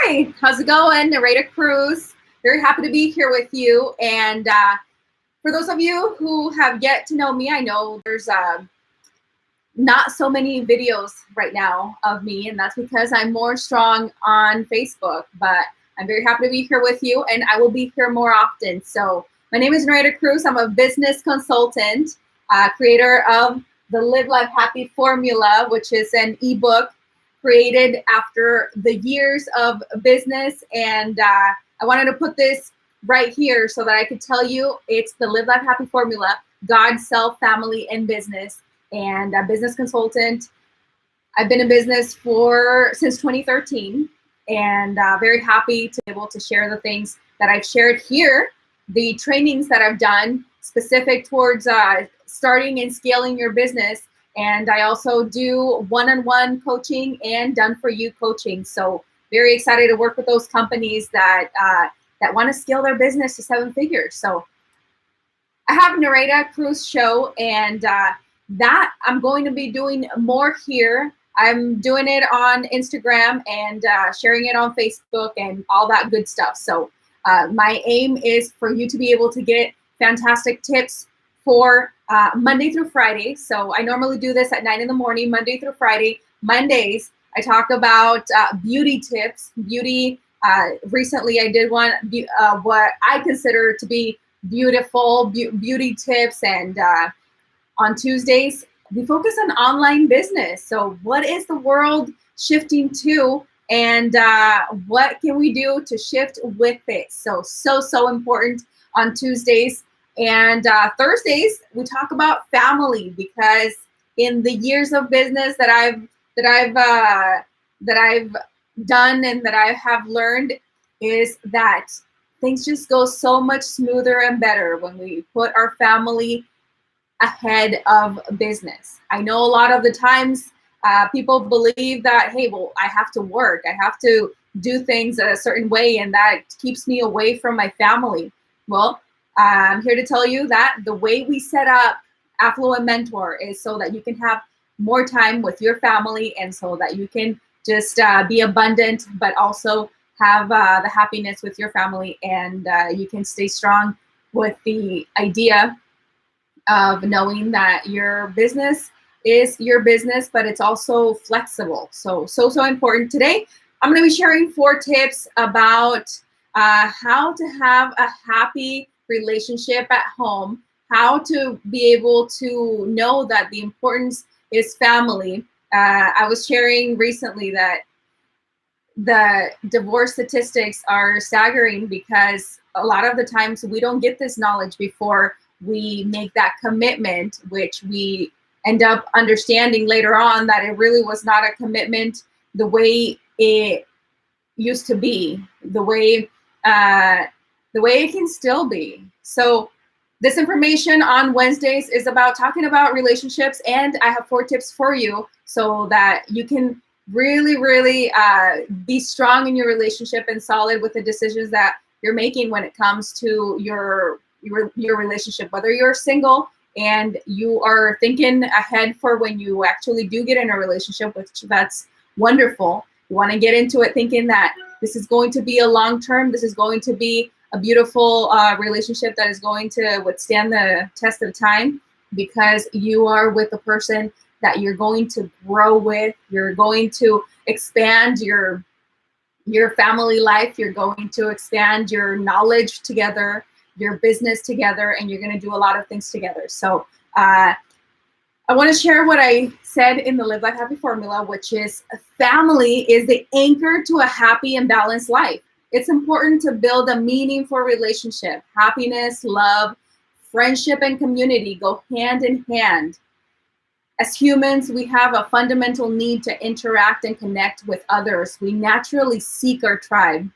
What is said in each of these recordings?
Hi, how's it going? Nereida Cruz. Very happy to be here with you. And for those of you who have yet to know me, I know there's not so many videos right now of me, and that's because I'm more strong on Facebook. But I'm very happy to be here with you, and I will be here more often. So my name is Nereida Cruz. I'm a business consultant, creator of the Live Life Happy Formula, which is an ebook created after the years of business. And I wanted to put this right here so that I could tell you it's the Live Life Happy Formula: God, self, family, and business. And a business consultant. I've been in business since 2013, and very happy to be able to share the things that I've shared here, the trainings that I've done specific towards starting and scaling your business. And I also do one-on-one coaching and done-for-you coaching. So very excited to work with those companies that want to scale their business to 7 figures. So I have Nereida Cruz show, and that I'm going to be doing more here. I'm doing it on Instagram and sharing it on Facebook and all that good stuff. So my aim is for you to be able to get fantastic tips for Monday through Friday. So I normally do this at 9 in the morning, Monday through Friday. Mondays, I talk about beauty tips. Recently I did one, what I consider to be beautiful beauty tips. And on Tuesdays, we focus on online business. So what is the world shifting to, and what can we do to shift with it? So important on Tuesdays. And Thursdays, we talk about family, because in the years of business that I've done and that I have learned is that things just go so much smoother and better when we put our family ahead of business. I know a lot of the times people believe that, hey, well, I have to work, I have to do things a certain way, and that keeps me away from my family. Well, I'm here to tell you that the way we set up Affluent Mentor is so that you can have more time with your family, and so that you can just be abundant, but also have the happiness with your family, and you can stay strong with the idea of knowing that your business is your business, but it's also flexible. So important. Today, I'm going to be sharing 4 tips about how to have a happy relationship at home, how to be able to know that the importance is family. I was sharing recently that the divorce statistics are staggering, because a lot of the times we don't get this knowledge before we make that commitment, which we end up understanding later on that it really was not a commitment the way it used to be, the way it can still be. So this information on Wednesdays is about talking about relationships, and I have 4 tips for you so that you can really be strong in your relationship and solid with the decisions that you're making when it comes to your relationship, whether you're single and you are thinking ahead for when you actually do get in a relationship, which that's wonderful. You want to get into it thinking that this is going to be a long-term, this is going to be a beautiful relationship that is going to withstand the test of time, because you are with a person that you're going to grow with. You're going to expand your family life. You're going to expand your knowledge together, your business together, and you're going to do a lot of things together. So I want to share what I said in the Live Life Happy Formula, which is family is the anchor to a happy and balanced life. It's important to build a meaningful relationship. Happiness, love, friendship, and community go hand in hand. As humans, we have a fundamental need to interact and connect with others. We naturally seek our tribe.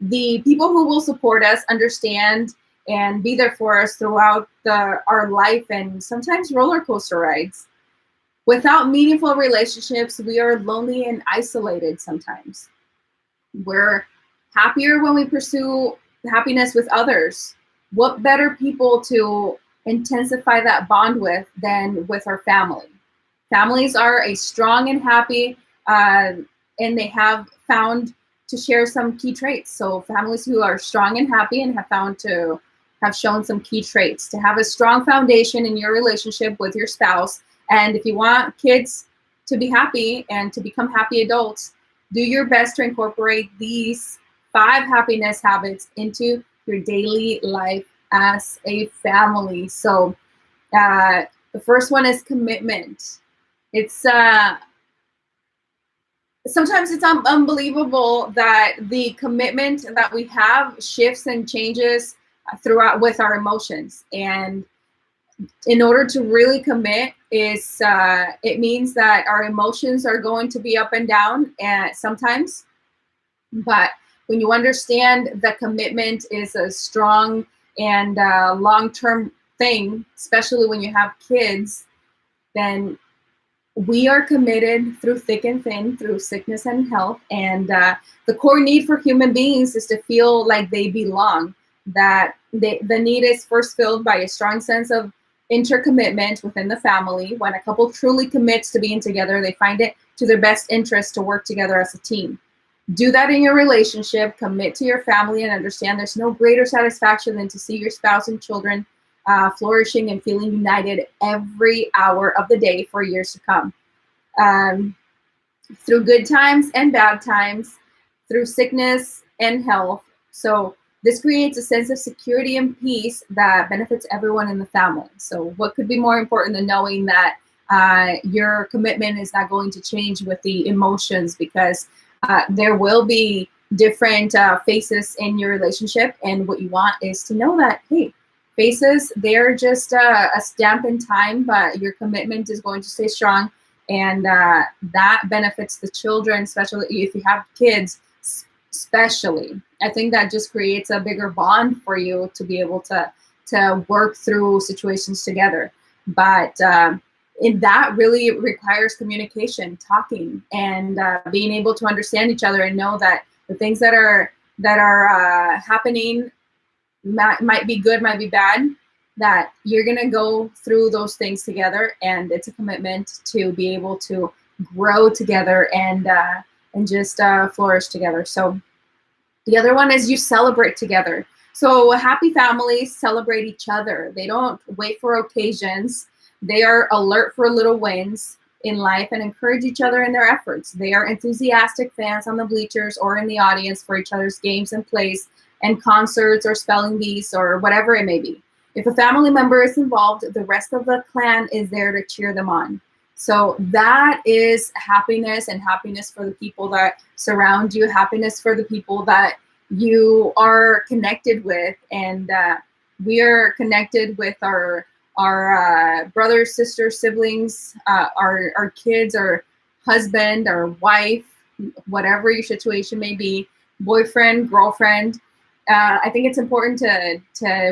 The people who will support us, understand, and be there for us throughout our life, and sometimes roller coaster rides. Without meaningful relationships, we are lonely and isolated sometimes. We're happier when we pursue happiness with others. What better people to intensify that bond with than with our family? Families are a strong and happy, and they have found to share some key traits. So families who are strong and happy and have shown some key traits to have a strong foundation in your relationship with your spouse. And if you want kids to be happy and to become happy adults, do your best to incorporate these 5 happiness habits into your daily life as a family. So the first one is commitment. It's sometimes it's unbelievable that the commitment that we have shifts and changes throughout with our emotions. And in order to really commit is it means that our emotions are going to be up and down sometimes. But when you understand that commitment is a strong and long-term thing, especially when you have kids, then we are committed through thick and thin, through sickness and health. And the core need for human beings is to feel like they belong, that the need is first filled by a strong sense of intercommitment within the family. When a couple truly commits to being together, they find it to their best interest to work together as a team. Do that in your relationship, commit to your family, and understand there's no greater satisfaction than to see your spouse and children flourishing and feeling united every hour of the day for years to come. Through good times and bad times, through sickness and health. So this creates a sense of security and peace that benefits everyone in the family. So what could be more important than knowing that your commitment is not going to change with the emotions, because there will be different phases in your relationship, and what you want is to know that, hey, phases, they're just a stamp in time, but your commitment is going to stay strong, and that benefits the children, especially if you have kids. Especially, I think that just creates a bigger bond for you to be able to work through situations together. But that really requires communication, talking, and being able to understand each other and know that the things that are happening might be good, might be bad, that you're going to go through those things together. And it's a commitment to be able to grow together and just flourish together. So the other one is you celebrate together. So happy families celebrate each other. They don't wait for occasions. They are alert for little wins in life and encourage each other in their efforts. They are enthusiastic fans on the bleachers or in the audience for each other's games and plays and concerts or spelling bees or whatever it may be. If a family member is involved, the rest of the clan is there to cheer them on. So that is happiness, and happiness for the people that surround you, happiness for the people that you are connected with. And we are connected with our brothers, sisters, siblings, our kids, our husband, our wife, whatever your situation may be, boyfriend, girlfriend. I think it's important to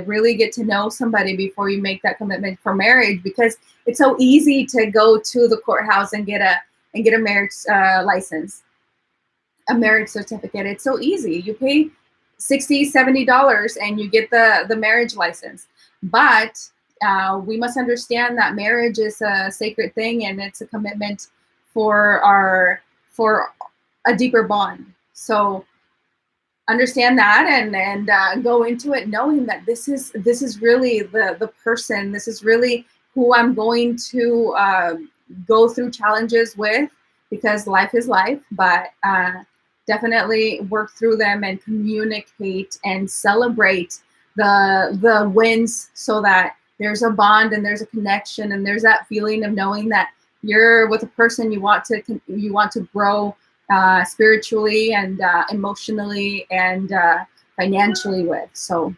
really get to know somebody before you make that commitment for marriage, because it's so easy to go to the courthouse and get a marriage license, a marriage certificate. It's so easy. You pay $60, $70 and you get the marriage license. But we must understand that marriage is a sacred thing, and it's a commitment for a deeper bond. So understand that and go into it knowing that this is really the person, this is really who I'm going to go through challenges with, because life is life. But definitely work through them and communicate and celebrate the wins, so that there's a bond and there's a connection and there's that feeling of knowing that you're with a person you want to grow spiritually and emotionally and financially with. So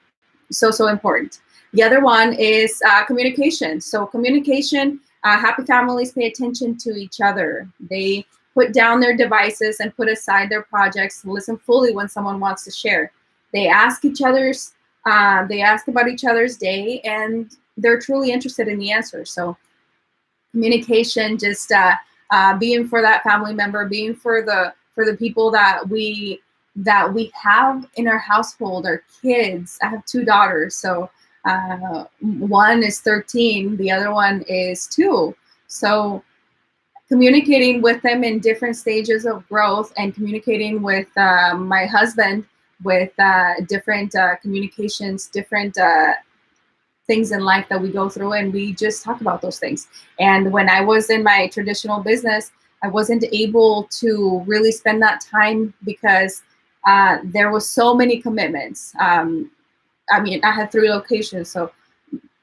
important. The other one is communication. So communication, happy families pay attention to each other. They put down their devices and put aside their projects to listen fully when someone wants to share. They ask about each other's day, and they're truly interested in the answer. So communication, just being for that family member, being for the people that we have in our household, our kids. I have 2 daughters, so one is 13, the other one is 2. So communicating with them in different stages of growth, and communicating with my husband with different communications, different things in life that we go through, and we just talk about those things. And when I was in my traditional business, I wasn't able to really spend that time because there was so many commitments. I mean, I had 3 locations, so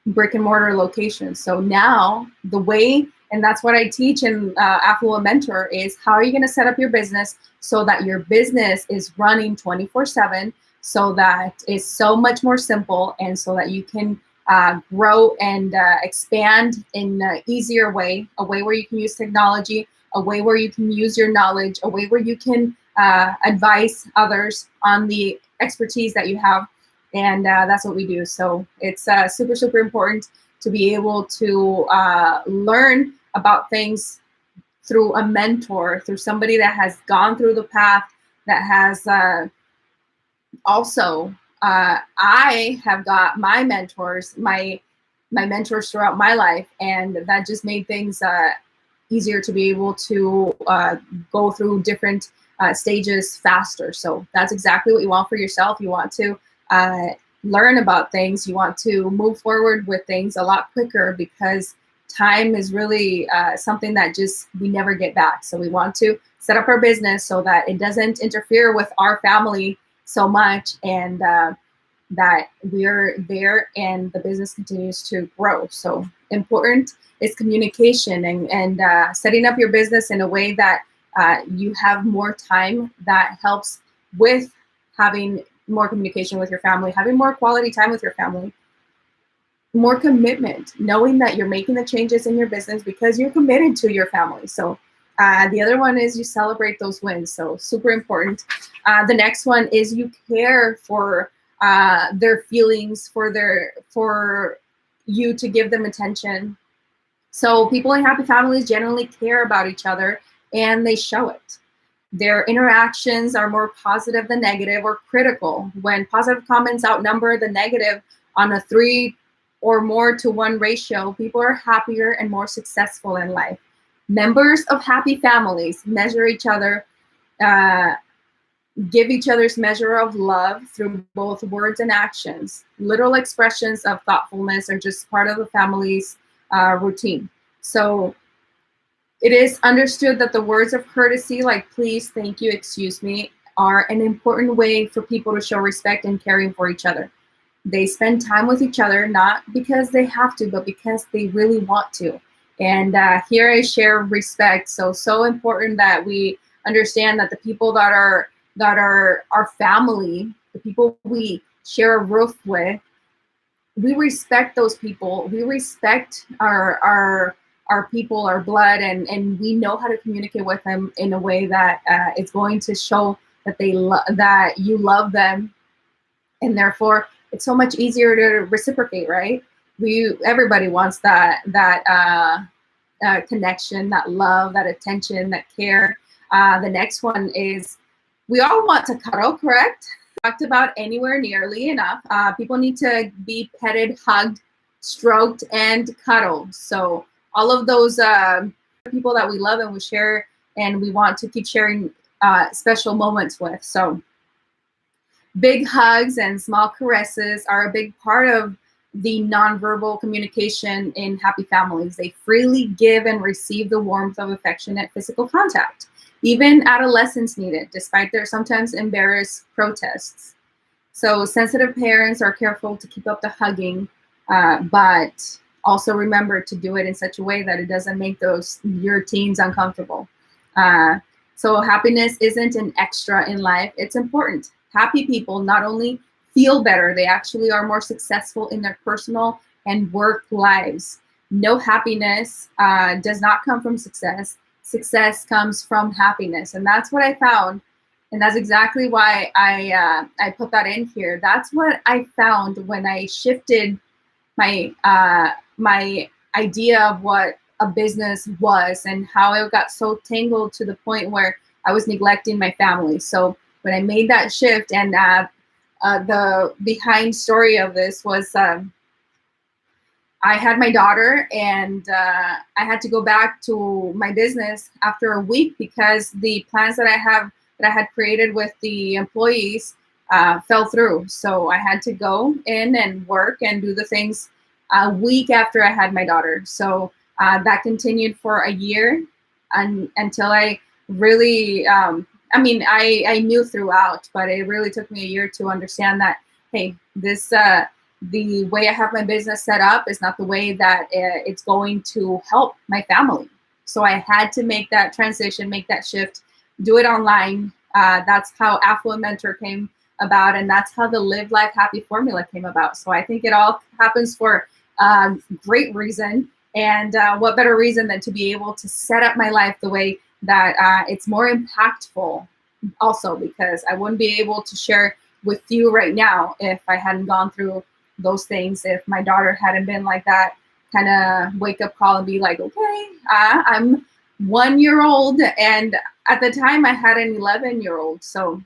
brick and mortar locations. So now the way, and that's what I teach in Affluent Mentor, is how are you going to set up your business so that your business is running 24/7, so that it's so much more simple, and so that you can grow and expand in an easier way, a way where you can use technology, a way where you can use your knowledge, a way where you can advise others on the expertise that you have. And that's what we do. So it's super, super important to be able to learn about things through a mentor, through somebody that has gone through the path, that has also, I have got my mentors, my mentors throughout my life, and that just made things easier to be able to go through different stages faster. So that's exactly what you want for yourself. You want to learn about things. You want to move forward with things a lot quicker, because time is really something that just we never get back. So we want to set up our business so that it doesn't interfere with our family so much, and that we're there and the business continues to grow. So important is communication, and setting up your business in a way that you have more time, that helps with having more communication with your family, having more quality time with your family, more commitment, knowing that you're making the changes in your business because you're committed to your family. So the other one is you celebrate those wins. So super important. The next one is you care for their feelings, for you to give them attention. So people in happy families generally care about each other, and they show it. Their interactions are more positive than negative or critical. When positive comments outnumber the negative on a 3 or more to 1 ratio, people are happier and more successful in life. Members of happy families measure each other, give each other's measure of love through both words and actions. Literal expressions of thoughtfulness are just part of the family's routine. So it is understood that the words of courtesy, like please, thank you, excuse me, are an important way for people to show respect and caring for each other. They spend time with each other, not because they have to, but because they really want to. And here I share respect. So important that we understand that the people that are our family, the people we share a roof with, we respect those people. We respect our people, our blood, and we know how to communicate with them in a way that it's going to show that that you love them, and therefore it's so much easier to reciprocate, right? Everybody wants that connection, that love, that attention, that care. The next one is we all want to cuddle, correct? Talked about anywhere nearly enough. People need to be petted, hugged, stroked, and cuddled. So all of those people that we love and we share and we want to keep sharing special moments with. So big hugs and small caresses are a big part of the nonverbal communication in happy families. They freely give and receive the warmth of affectionate physical contact. Even adolescents need it, despite their sometimes embarrassed protests. So sensitive parents are careful to keep up the hugging, but also remember to do it in such a way that it doesn't make your teens uncomfortable. So happiness isn't an extra in life, it's important. Happy people not only feel better, they actually are more successful in their personal and work lives. No happiness does not come from success. Success comes from happiness. And that's what I found. And that's exactly why I put that in here. That's what I found when I shifted my my idea of what a business was and how I got so tangled to the point where I was neglecting my family. So when I made that shift, and the behind story of this was I had my daughter, and I had to go back to my business after a week because the plans that I had created with the employees fell through. So I had to go in and work and do the things a week after I had my daughter. So that continued for a year, until I really, I mean, I knew throughout, but it really took me a year to understand that, hey, the way I have my business set up is not the way that it's going to help my family. So I had to make that transition, make that shift, do it online. That's how Affluent Mentor came about, and that's how the Live Life Happy formula came about. So I think it all happens for a great reason. And what better reason than to be able to set up my life the way that it's more impactful also, because I wouldn't be able to share with you right now if I hadn't gone through those things, if my daughter hadn't been like that kind of wake up call and be like, okay, I'm 1 year old. And at the time I had an 11-year-old. So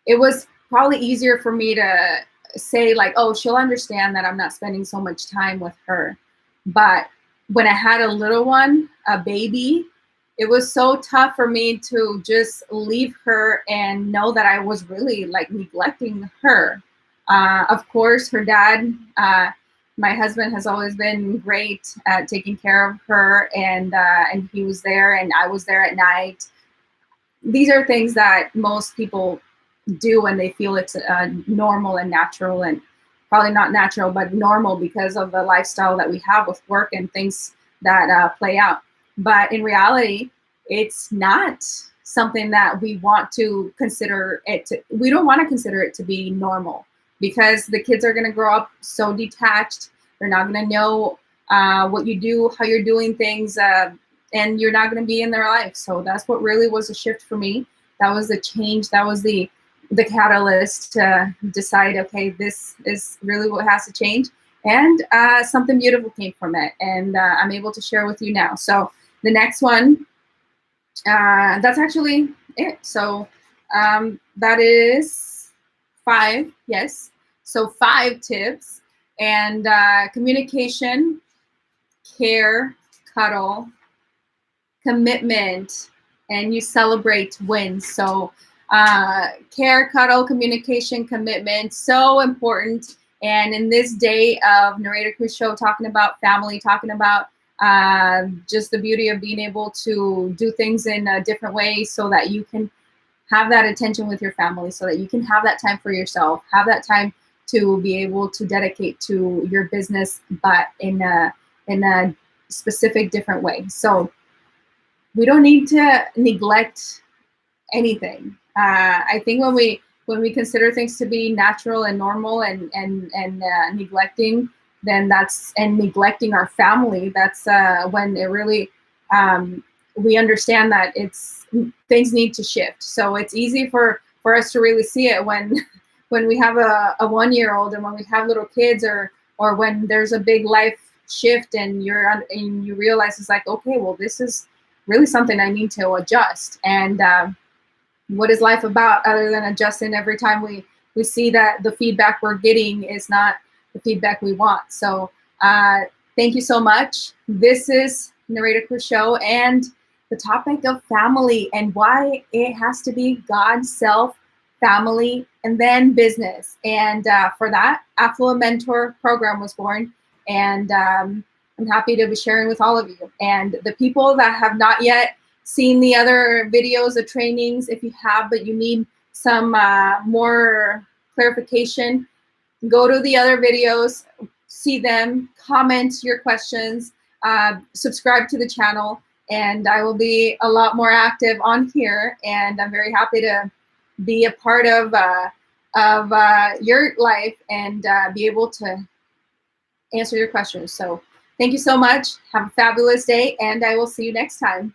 it was probably easier for me to say like, oh, she'll understand that I'm not spending so much time with her. But when I had a little one, a baby, it was so tough for me to just leave her and know that I was really like neglecting her. Of course, her dad, my husband, has always been great at taking care of her, and he was there, and I was there at night. These are things that most people do when they feel it's normal and natural, and probably not natural, but normal because of the lifestyle that we have with work and things that play out. But in reality, it's not something that we want to consider it to, we don't want to consider it to be normal, because the kids are going to grow up so detached. They're not going to know what you do, how you're doing things, and you're not going to be in their life. So that's what really was a shift for me. That was the change. That was the catalyst to decide, okay, this is really what has to change. And something beautiful came from it. And I'm able to share with you now. So the next one, that's actually it. So that is 5, yes. So 5 tips. And communication, care, cuddle, commitment, and you celebrate wins. So care, cuddle, communication, commitment, so important. And in this day of Nereida Cruz show, talking about family, talking about just the beauty of being able to do things in a different way so that you can have that attention with your family, so that you can have that time for yourself, have that time to be able to dedicate to your business, but in a specific different way. So we don't need to neglect anything. I think when we consider things to be natural and normal and neglecting, then and neglecting our family, that's when it really we understand that things need to shift. So it's easy for us to really see it when we have a 1-year-old, and when we have little kids, or when there's a big life shift and you realize it's like, okay, well, this is really something I need to adjust. And what is life about other than adjusting every time we see that the feedback we're getting is not the feedback we want? So thank you so much. This is Nereida Cruz show, and the topic of family and why it has to be God, self, family, and then business. And for that, Affluent Mentor program was born. And I'm happy to be sharing with all of you. And the people that have not yet seen the other videos of trainings, if you have, but you need some more clarification, go to the other videos, see them, comment your questions, subscribe to the channel, and I will be a lot more active on here. And I'm very happy to be a part of your life and be able to answer your questions. So thank you so much. Have a fabulous day, and I will see you next time.